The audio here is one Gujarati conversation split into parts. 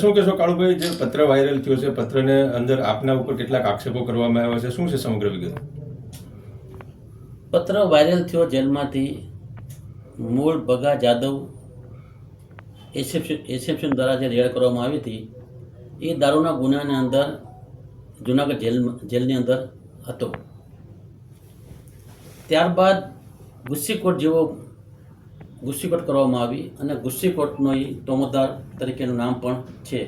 શું કહેશો કાળુભાઈ, જે પત્ર વાયરલ થયો છે, પત્રને અંદર આપના ઉપર કેટલાક આક્ષેપો કરવામાં આવ્યા છે, શું છે સમગ્ર વિગત? પત્ર વાયરલ થયો જેલમાંથી મૂળ ભગા જાદવ એસએપ્શન દ્વારા જે રેડ કરવામાં આવી હતી એ દારૂના ગુનાની અંદર જુનાગઢ જેલની અંદર હતો. ત્યારબાદ ગુસ્સીકોટ કરવામાં આવી અને ગુસ્સીકોટનો એ તોમતદાર તરીકેનું નામ પણ છે.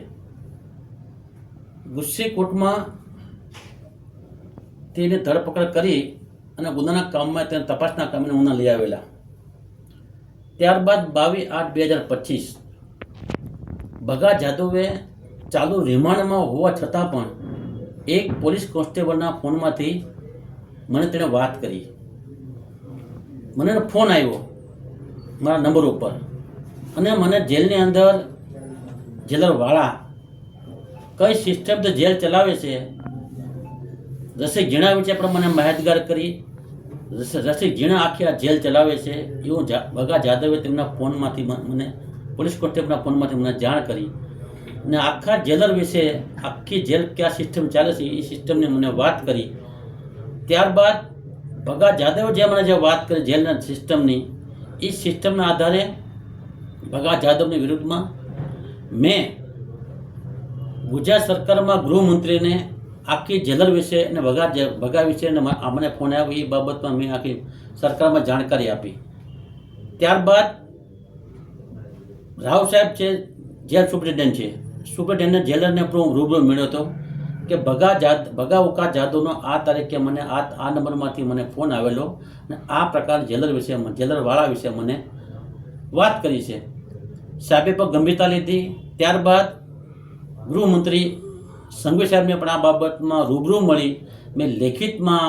ગુસ્સીકોટમાં તેને ધરપકડ કરી અને ગુનાના કામમાં તેને તપાસના કામને ઉના લઈ આવેલા. ત્યારબાદ 22/8/2025 ભગા જાદવે ચાલુ રિમાન્ડમાં હોવા છતાં પણ એક પોલીસ કોન્સ્ટેબલના ફોનમાંથી મને તેણે વાત કરી. મને ફોન આવ્યો મારા નંબર ઉપર અને મને જેલની અંદર જેલરવાળા કઈ સિસ્ટમથી જેલ ચલાવે છે રસિક ઝીણા વિશે પણ મને માહિતગાર કરી. રસિક ઝીણા આખી આ જેલ ચલાવે છે એવું ભગા જાદવે તેમના ફોનમાંથી મને પોલીસ કોન્સ્ટેબલના ફોનમાંથી મને જાણ કરી અને આખા જેલર વિશે આખી જેલ ક્યાં સિસ્ટમ ચાલે છે એ સિસ્ટમની મને વાત કરી. ત્યારબાદ ભગા જાદવે જે મને જે વાત કરી જેલના સિસ્ટમની એ સિસ્ટમના આધારે ભગા જાદવની વિરુદ્ધમાં મેં ગુજરાત સરકારમાં ગૃહમંત્રીને આખી જેલર વિશે અને ભગા વિશે મને ફોન આવ્યો એ બાબતમાં મેં આખી સરકારમાં જાણકારી આપી. ત્યારબાદ રાવ સાહેબ છે જેલ સુપ્રિન્ટેન્ડન્ટ છે, સુપ્રિન્ટેન્ડન્ટ જેલરને પણ હું રૂબરૂ મળ્યો હતો કે ભગા ઉકા જાદવનો આ તારીખે મને આ નંબરમાંથી મને ફોન આવેલો અને આ પ્રકાર જેલરવાળા વિશે મને વાત કરી છે. સાહેબે પણ ગંભીરતા લીધી. ત્યારબાદ ગૃહમંત્રી સંઘવી સાહેબને પણ આ બાબતમાં રૂબરૂ મળી મેં લેખિતમાં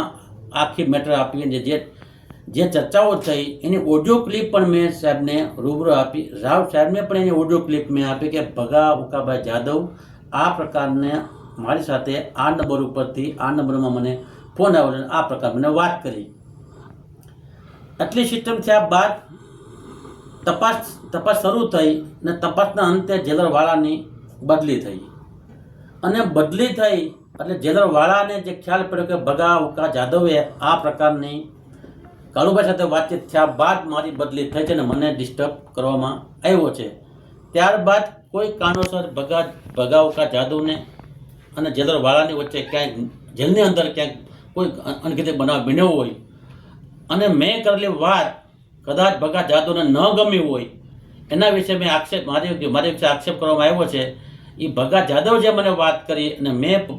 આખી મેટર આપી. જે ચર્ચાઓ થઈ એની ઓડિયો ક્લિપ પણ મેં સાહેબને રૂબરૂ આપી. રાવ સાહેબને પણ એની ઓડિયો ક્લિપ મેં આપી કે ભગા ઉકાભાઈ જાદવ આ પ્રકારને મારી સાથે આ નંબર ઉપરથી આ નંબરમાં મને ફોન આવેલો આ પ્રકાર મને વાત કરી. આટલી સિસ્ટમ થયા બાદ તપાસ શરૂ થઈ અને તપાસના અંતે જેલરવાળાની બદલી થઈ અને બદલી થઈ એટલે જેલરવાળાને જે ખ્યાલ પડ્યો કે ભગા ઉકા જાદવે આ પ્રકારની કાળુભાઈ સાથે વાતચીત થયા બાદ મારી બદલી થઈ છે અને મને ડિસ્ટર્બ કરવામાં આવ્યો છે. ત્યારબાદ કોઈ કારણોસર ભગા ઉકા જાદવને અને જેલરવાળાની વચ્ચે ક્યાંય જેલની અંદર ક્યાંક કોઈ અનગતિ બનાવ બન્યો હોય અને મેં કરેલી વાત કદાચ ભગા જાદવને ન ગમી હોય એના વિશે મારી વિશે આક્ષેપ કરવામાં આવ્યો છે. એ ભગા જાદવ જે મને વાત કરી અને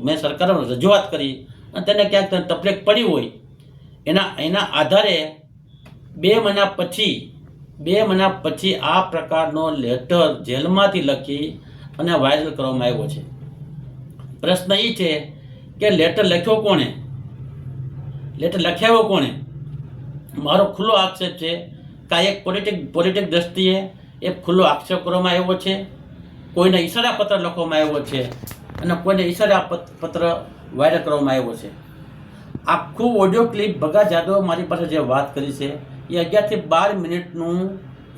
મેં સરકારમાં રજૂઆત કરી અને તેને ક્યાંક તકલીફ પડી હોય એના આધારે 2 મહિના પછી આ પ્રકારનો લેટર જેલમાંથી લખી અને વાયરલ કરવામાં આવ્યો છે. પ્રશ્ન એ છે કે લેટર લખ્યો કોણે, લેટર લખાવ્યો કોણે? મારો ખુલ્લો આક્ષેપ છે કે આ એક પોલિટિક દ્રષ્ટિએ એક ખુલ્લો આક્ષેપ કરવામાં આવ્યો છે. કોઈને ઈશારા પત્ર લખવામાં આવ્યો છે અને કોઈને ઈશારા પત્ર વાયરલ કરવામાં આવ્યો છે. આખું ઓડિયો ક્લિપ ભગા જાદવ મારી પાસે જે વાત કરી છે એ 11 થી 12 મિનિટનું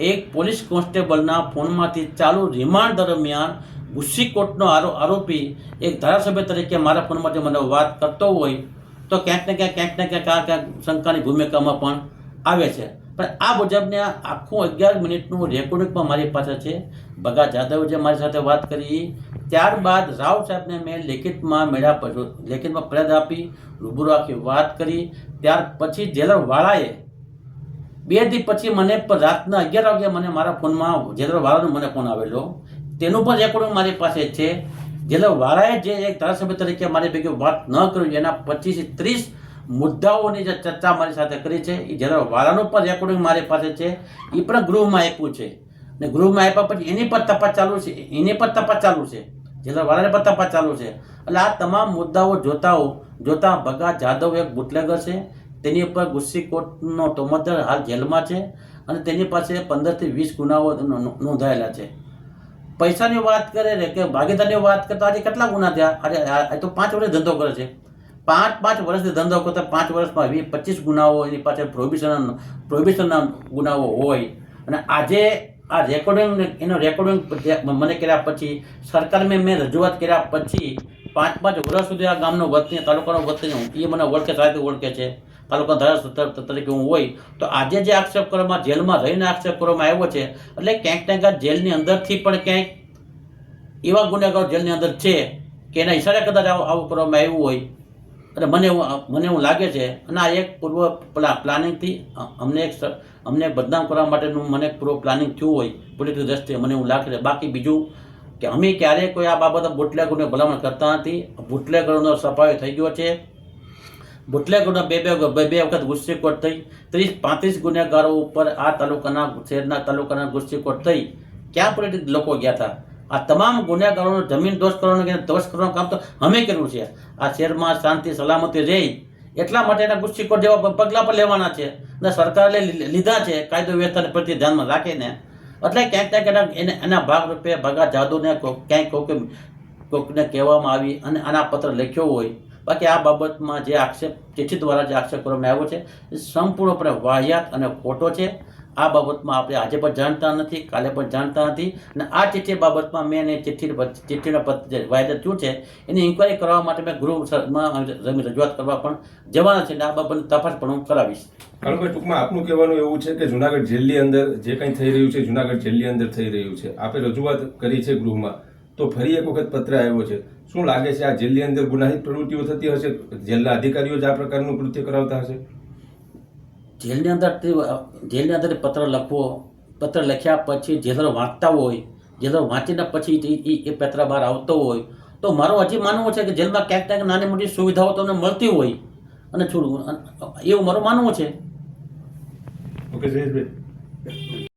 એક પોલીસ કોન્સ્ટેબલના ફોનમાંથી ચાલુ રિમાન્ડ દરમિયાન ગુસ્સીકોટનો આરોપી એક ધારાસભ્ય તરીકે મારા ફોનમાંથી મને વાત કરતો હોય તો ક્યાંક ને ક્યાંક શંકાની ભૂમિકામાં પણ આવે છે. પણ આ મુજબને આખું 11 મિનિટનું રેકોર્ડિંગ પણ મારી પાસે છે. ભગા જાદવે જે મારી સાથે વાત કરી ત્યારબાદ રાવ સાહેબને મેં લેખિતમાં ફરિયાદ આપી, રૂબરૂ આખી વાત કરી. ત્યાર પછી જેલરવાળાએ 2 દી પછી મને રાતના 11 વાગે મને મારા ફોનમાં જેલરવાળાનો મને ફોન આવેલો તેનું પણ રેકોર્ડિંગ મારી પાસે છે. જેલરવાળાએ જે એક ધારાસભ્ય તરીકે મારી ભેગી વાત ન કરી એના 25 થી 30 મુદ્દાઓની જે ચર્ચા મારી સાથે કરી છે એ જેલરવાળાનું પણ રેકોર્ડિંગ મારી પાસે છે. એ પણ ગૃહમાં આપ્યું છે ને ગૃહમાં આપ્યા પછી એની પર તપાસ ચાલુ છે. જેલરવાળાને પણ તપાસ ચાલુ છે. એટલે આ તમામ મુદ્દાઓ જોતા ભગા જાદવ એક બુટલેગર છે. તેની ઉપર ગુસ્સીકોટનો તોમતદાર હાલ જેલમાં છે અને તેની પાસે 15 થી 20 ગુનાઓ નોંધાયેલા છે. પૈસાની વાત કરે કે ભાગીદારની વાત કરતા આજે કેટલા ગુના થયા? આજે તો 5 વર્ષ ધંધો કરે છે. 5 વર્ષથી ધંધો કરતા 5 વર્ષમાં 20-25 ગુનાઓ એની પાસે પ્રોહિબિશનના ગુનાઓ હોય અને આજે આ રેકોર્ડિંગ એનો રેકોર્ડિંગ મને કર્યા પછી સરકાર મેં રજૂઆત કર્યા પછી 5 વર્ષ સુધી આ ગામનો વતની તાલુકાનો વતની એ મને ઓળખે સાહેબ ઓળખે છે તાલુકા ધારાસભ્ય તરીકે હું હોય તો આજે જે આક્ષેપ કરવામાં જેલમાં રહીને આક્ષેપ કરવામાં આવ્યો છે એટલે ક્યાંક ને ક્યાંક જેલની અંદરથી પણ ક્યાંક એવા ગુનેગારો જેલની અંદર છે કે એના ઈશારે કદાચ આવું કરવામાં આવ્યું હોય અને મને એવું લાગે છે અને આ એક પૂર્વ પ્લાનિંગથી અમને બદનામ કરવા માટેનું મને પૂર્વ પ્લાનિંગ થયું હોય પોલિટિકલ દ્રષ્ટિએ મને એવું લાગે છે. બાકી બીજું કે અમે ક્યારેય કોઈ આ બાબતે બુટલેગરોને ભલામણ કરતા નથી. બુટલેગરોનો સફાયો થઈ ગયો છે. બુટલેગરોના બે વખત ગુસ્સીકોટ થઈ 30-35 ગુનેગારો ઉપર આ તાલુકાના ગુસ્સીકોટ થઈ. ક્યાં પોલિટિક લોકો ગયા હતા? આ તમામ ગુનેગારોનો જમીન દોષ કરવાનું કામ તો અમે કર્યું છે. આ શહેરમાં શાંતિ સલામતી રહે એટલા માટે એના ગુસ્સીકોટ જેવા પગલાં પણ લેવાના છે અને સરકારે લીધા છે કાયદો વ્યવસ્થાને પ્રત્યે ધ્યાનમાં રાખીને. એટલે ક્યાંક એના ભાગરૂપે ભગા જાદુને ક્યાંક કોઈકને કહેવામાં આવી અને આના પત્ર લખ્યો હોય. બાકી આ બાબતમાં જે આક્ષેપ ચિઠ્ઠી દ્વારા જે આક્ષેપ કરવામાં આવ્યો છે એ સંપૂર્ણપણે વાહિયાત અને ખોટો છે. આ બાબતમાં આપણે આજે પણ જાણતા નથી, કાલે પણ જાણતા નથી અને આ ચિઠ્ઠી બાબતમાં મેં ચિઠ્ઠીના પત્ર જે વાયદા થયું છે એની ઇન્કવાયરી કરવા માટે મેં ગૃહમાં રજૂઆત કરવા પણ જવાના છે અને આ બાબતની તપાસ પણ હું કરાવીશ. કાળુભાઈ, ટૂંકમાં આપનું કહેવાનું એવું છે કે જુનાગઢ જેલની અંદર જે કંઈ થઈ રહ્યું છે જુનાગઢ જેલની અંદર થઈ રહ્યું છે, આપણે રજૂઆત કરી છે ગૃહમાં, તો ફરી એક વખત પત્ર આવ્યો છે. શું લાગે છે આ જેલની અંદર ગુનાહિત પ્રવૃત્તિઓ થતી હશે? જેલના અધિકારીઓ જ આ પ્રકારનું કૃત્ય કરાવતા હશે? જેલની અંદર પત્ર લખ્યા પછી જેલરો વાંચતા હોય, જેલરો વાંચીને પછી એ પત્ર બહાર આવતો હોય તો મારું હજી માનવું છે કે જેલમાં ક્યાંક નાની મોટી સુવિધાઓ તમને મળતી હોય અને એવું મારું માનવું છે. ઓકે જયેશભાઈ.